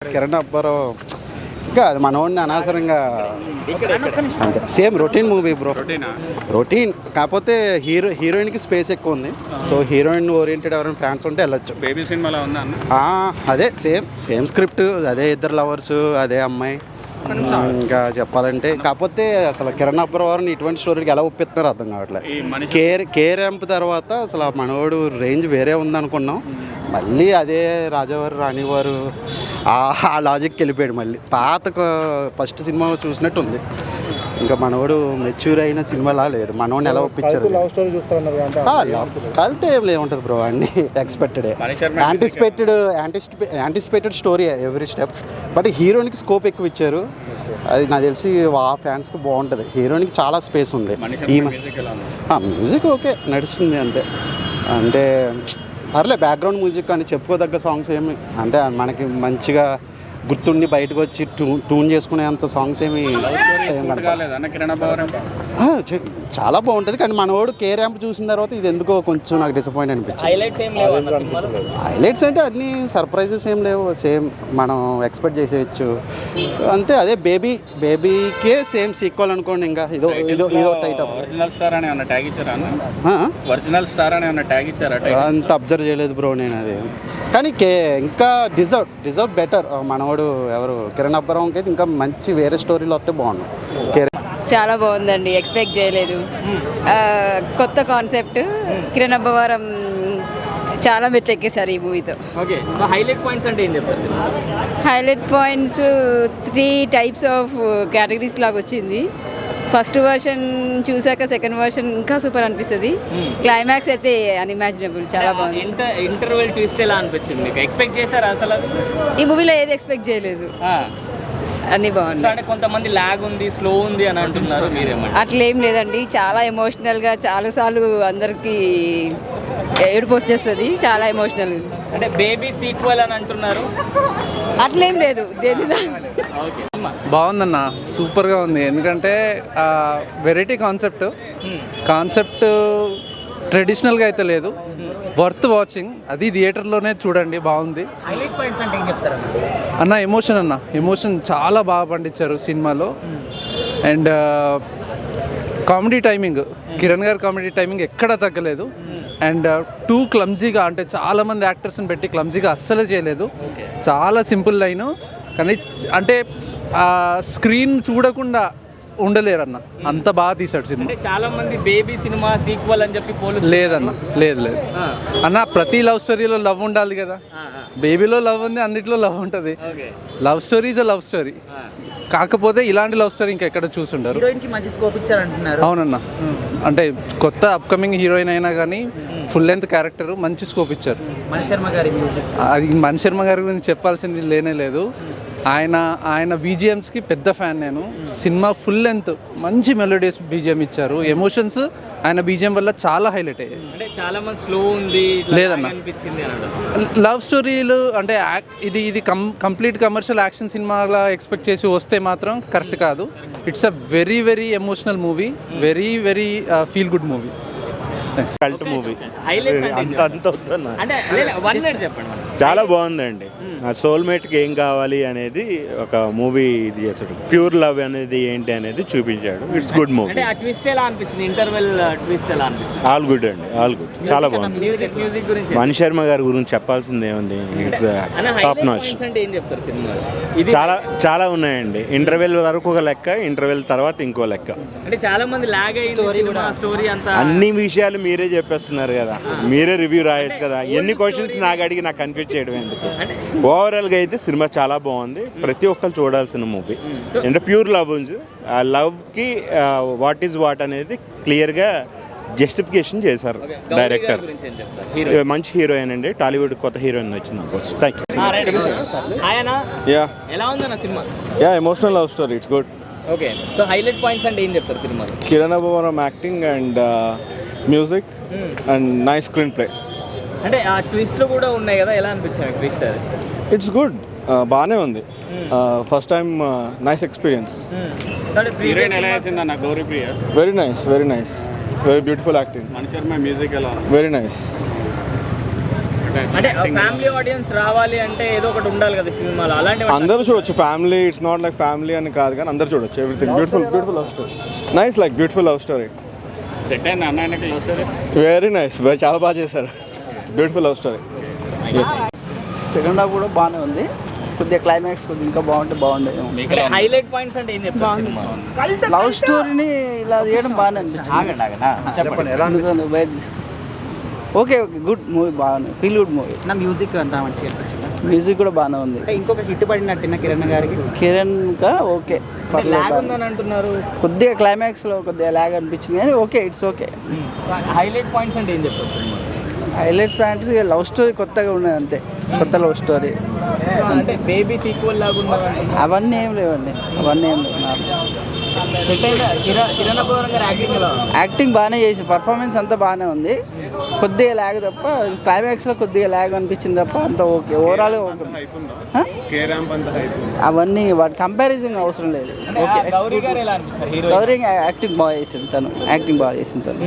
కిరణ్ అబ్బారావు ఇంకా అది మనోడిని అనవసరంగా అంతే. Same routine movie bro, routine. కాకపోతే హీరోయిన్కి స్పేస్ ఎక్కువ ఉంది. సో హీరోయిన్ ఓరియంటెడ్ ఎవరైనా ఫ్యాన్స్ ఉంటే వెళ్ళొచ్చు. బేబీ సినిమాలో ఉందా అన్న? అదే సేమ్ స్క్రిప్ట్, అదే ఇద్దరు లవర్స్, అదే అమ్మాయి. ఇంకా చెప్పాలంటే కాకపోతే అసలు కిరణ్ అబ్బారావుని ఇటువంటి స్టోరీకి ఎలా ఒప్పిస్తున్నారో అర్థం కావట్లేదు. ర్యాంప్ తర్వాత అసలు ఆ మనోడు రేంజ్ వేరే ఉందనుకున్నాం. మళ్ళీ అదే రాజావారు రాణివారు ఆ లాజిక్కి వెళ్ళిపోయాడు. మళ్ళీ పాత ఫస్ట్ సినిమా చూసినట్టు ఉంది. ఇంకా మనోడు మెచ్యూర్ అయిన సినిమాలా లేదు. మనోడిని ఎలా ఒప్పించారు? కల్ట్ ఏం లేవుంటుంది బ్రో, అన్నీ ఎక్స్పెక్టెడే, anticipated story every step. But హీరోయిన్కి స్కోప్ ఎక్కువ ఇచ్చారు. అది నాకు తెలిసి ఆ ఫ్యాన్స్కి బాగుంటుంది. హీరోయిన్కి చాలా స్పేస్ ఉంది. మ్యూజిక్ ఓకే నడుస్తుంది అంతే. అంటే పర్లే, బ్యాక్గ్రౌండ్ మ్యూజిక్ అని చెప్పుకోదగ్గ సాంగ్స్ ఏమి అంటే మనకి మంచిగా గుర్తుండి బయటకు వచ్చి ట్యూన్ చేసుకునేంత సాంగ్స్ ఏమి చాలా బాగుంటుంది. కానీ మనోడు ర్యాంప్ చూసిన తర్వాత ఇది ఎందుకో కొంచెం నాకు డిసప్పాయింట్ అనిపించింది. హైలైట్స్ అంటే అన్నీ సర్ప్రైజెస్ ఏం లేవు, సేమ్ మనం ఎక్స్పెక్ట్ చేసేయచ్చు అంతే. అదే బేబీకే సేమ్ సీక్వల్ అనుకోండి. ఇంకా ఇదో టైటప్. అంత అబ్జర్వ్ చేయలేదు బ్రో నేను అది. కానీ ఇంకా డిజర్వ్ బెటర్. మనవాడు ఎవరు కిరణ్ అబ్బారావుకి అయితే ఇంకా మంచి వేరే స్టోరీలో వస్తే బాగుండు. చాలా బాగుందండి, ఎక్స్పెక్ట్ చేయలేదు. కొత్త కాన్సెప్ట్. కిరణ్ అబ్బవరం చాలా మెట్లు ఎక్కేశారు ఈ మూవీతో. హైలైట్ పాయింట్స్ అంటే ఏం చెప్తారు? Highlight points 3 types of categories లాగా వచ్చింది. ఫస్ట్ వర్షన్ చూసాక సెకండ్ వర్షన్ ఇంకా సూపర్ అనిపిస్తుంది. క్లైమాక్స్ అయితే అన్ఇమాజినబుల్, చాలా బాగుంది. ఇంటర్వెల్ ట్విస్ట్ ఎలా అనిపించింది మీకు? ఎక్స్పెక్ట్ చేశారా అసలు? ఈ మూవీలో ఏది ఎక్స్పెక్ట్ చేయలేదు, అన్నీ బాగుంది. అంటే కొంతమంది లాగ్ ఉంది, స్లో ఉంది అని అంటున్నారు, మీరేమంటారు? అట్లేం లేదండి, చాలా ఎమోషనల్గా చాలాసార్లు అందరికీ ఏడుపు వచ్చేస్తుంది. చాలా ఎమోషనల్. అంటే బేబీ సీక్వెల్ అని అంటున్నారు, అట్లేం లేదు. బాగుందన్న, సూపర్గా ఉంది. ఎందుకంటే వెరైటీ కాన్సెప్ట్ ట్రెడిషనల్గా అయితే లేదు. Worth watching. అది థియేటర్లోనే చూడండి, బాగుంది. హైలైట్ పాయింట్స్ అంటే ఏం చెప్తారు అన్న? ఎమోషన్ చాలా బాగా పండించారు సినిమాలో. అండ్ కామెడీ టైమింగ్, కిరణ్ గారి కామెడీ టైమింగ్ ఎక్కడా తగ్గలేదు. అండ్ టూ క్లమ్జీగా, అంటే చాలామంది యాక్టర్స్ని పెట్టి క్లమ్జీగా అస్సలు చేయలేదు. చాలా సింపుల్ లైను, కానీ అంటే స్క్రీన్ చూడకుండా ఉండలేరన్న, అంత బాగా తీశాడు సినిమా. చాలా మంది బేబీ సినిమా సీక్వెల్ అని చెప్పి లేదన్న, లేదు అన్న. ప్రతి లవ్ స్టోరీలో లవ్ ఉండాలి కదా. బేబీలో లవ్ ఉంది, అన్నిట్లో లవ్ ఉంటుంది. Love story is a love story. కాకపోతే ఇలాంటి లవ్ స్టోరీ ఇంకెక్కడ చూసుంటారు. హీరోయిన్కి మంచి స్కోప్ ఇచ్చారంటున్నారు. అవునన్న, అంటే కొత్త అప్కమింగ్ హీరోయిన్ అయినా కానీ ఫుల్ లెంత్ క్యారెక్టర్, మంచి స్కోప్ ఇచ్చారు. మణిశర్మ గారి మ్యూజిక్, అది మణిశర్మ గారి గురించి చెప్పాల్సింది లేనే లేదు. ఆయన బీజిఎమ్స్కి పెద్ద ఫ్యాన్ నేను. సినిమా ఫుల్ లెంత్ మంచి మెలోడియస్ బీజిఎం ఇచ్చారు. ఎమోషన్స్ ఆయన బీజిఎం వల్ల చాలా హైలైట్ అయ్యాయి. అంటే చాలా మంది స్లో ఉంది లేదన్న, లవ్ స్టోరీలు అంటే ఇది కంప్లీట్ కమర్షియల్ యాక్షన్ సినిమాలా ఎక్స్పెక్ట్ చేసి వస్తే మాత్రం కరెక్ట్ కాదు. It's a very very emotional movie, very very feel good movie. Cult movie చాలా బాగుందండి. సోల్మేట్కి ఏం కావాలి అనేది ఒక మూవీ ఇది చేశాడు. ప్యూర్ లవ్ అనేది ఏంటి అనేది చూపించాడు. It's good movie. All good అండి, ఆల్ గుడ్, చాలా బాగుంది. మణిశర్మ గారి గురించి చెప్పాల్సింది ఏముంది, ఇట్స్ టాప్ నాచ్. చాలా ఉన్నాయండి. ఇంటర్వెల్ వరకు ఒక లెక్క, ఇంటర్వెల్ తర్వాత ఇంకో లెక్క. అన్ని విషయాలు మీరే చెప్పేస్తున్నారు కదా, మీరే రివ్యూ రాయొచ్చు కదా. ఎన్ని క్వశ్చన్స్ నాకు అడిగి నాకు కన్ఫ్యూజ్ చేయడం ఎందుకు? ఓవరాల్గా అయితే సినిమా చాలా బాగుంది. ప్రతి ఒక్కరు చూడాల్సిన మూవీ. అంటే ప్యూర్ లవ్ ఉంది. ఆ లవ్కి వాట్ ఈజ్ వాట్ అనేది క్లియర్గా జస్టిఫికేషన్ చేశారు డైరెక్టర్. మంచి హీరోయిన్ అండి, టాలీవుడ్ కొత్త హీరోయిన్ వచ్చింది అనుకోవచ్చు. Thank you. Emotional love story, it's good. Okay, so highlight points అంటే ఏం చెప్తారు cinema? Kiran Abbavaram acting and music and nice screen play. అంటే ఆ ట్విస్ట్లు కూడా ఉన్నాయి కదా, ఎలా అనిపించాయి ట్విస్ట్? అది ఇట్స్ గుడ్, బాగానే ఉంది. First time nice experience. Very nice, very beautiful acting. Mani Sharma music ఎలా? Very nice. అంటే ఫ్యామిలీ ఆడియన్స్ రావాలి అంటే ఏదో ఒకటి ఉండాలి కదా సినిమాలో, అలాంటి అందరూ చూడొచ్చు. Family, it's not like family అని కాదు కానీ అందరూ చూడొచ్చు. Everything beautiful love story. Nice, like beautiful love story. Set అయింది అన్న ఆయనకి లవ్ స్టోరీ. వెరీ నైస్, చాలా బాగా చేశారు. Beautiful love story. Second half కూడా బాగానే ఉంది. కొద్దిగా క్లైమాక్స్ కొద్దిగా ఇంకా బాగుండేది. హైలైట్ పాయింట్స్ అంటే ఏం చెప్తారు? లవ్ స్టోరీని ఇలా చేయడం బాగానే అనిపించింది. బయట ఓకే గుడ్ మూవీ, బాగుంది, ఫీల్ గుడ్ మూవీ. నా మ్యూజిక్ అంతా మంచిగా అనిపించింది. మ్యూజిక్ కూడా బాగానే ఉంది. ఇంకొక హిట్ పడినట్టు కిరణ్ గారికి. కిరణ్ కా ఓకే, లాగ్ ఉందని అంటున్నారు. కొద్దిగా క్లైమాక్స్లో కొద్దిగా లాగ్ అనిపించింది కానీ okay, it's okay. Highlight points అంటే ఏం చెప్తారు? హైలైట్ పాయింట్స్ లవ్ స్టోరీ కొత్తగా ఉన్నది అంతే, కొత్త లవ్ స్టోరీ. అంటే బేబీ సీక్వెల్ లాగా ఉందని అవన్నీ ఏం లేవండి, అవన్నీ ఏం లేవు. కిరణ్ అబ్బవరం గారు యాక్టింగ్ ఎలా? యాక్టింగ్ బాగానే చేసి, పర్ఫార్మెన్స్ అంతా బాగానే ఉంది. కొద్దిగా ల్యాగ్ తప్ప, క్లైమాక్స్లో కొద్దిగా ల్యాగ్ అనిపించింది తప్ప అంత ఓకే. ఓవరాల్ అవన్నీ వాటి కంపారిజన్ అవసరం లేదు. ఓకే, గౌరీ గారు ఎలా అనిపించారు? గౌరీ యాక్టింగ్ బాగా చేసింది, తను యాక్టింగ్ బాగా చేసింది తను.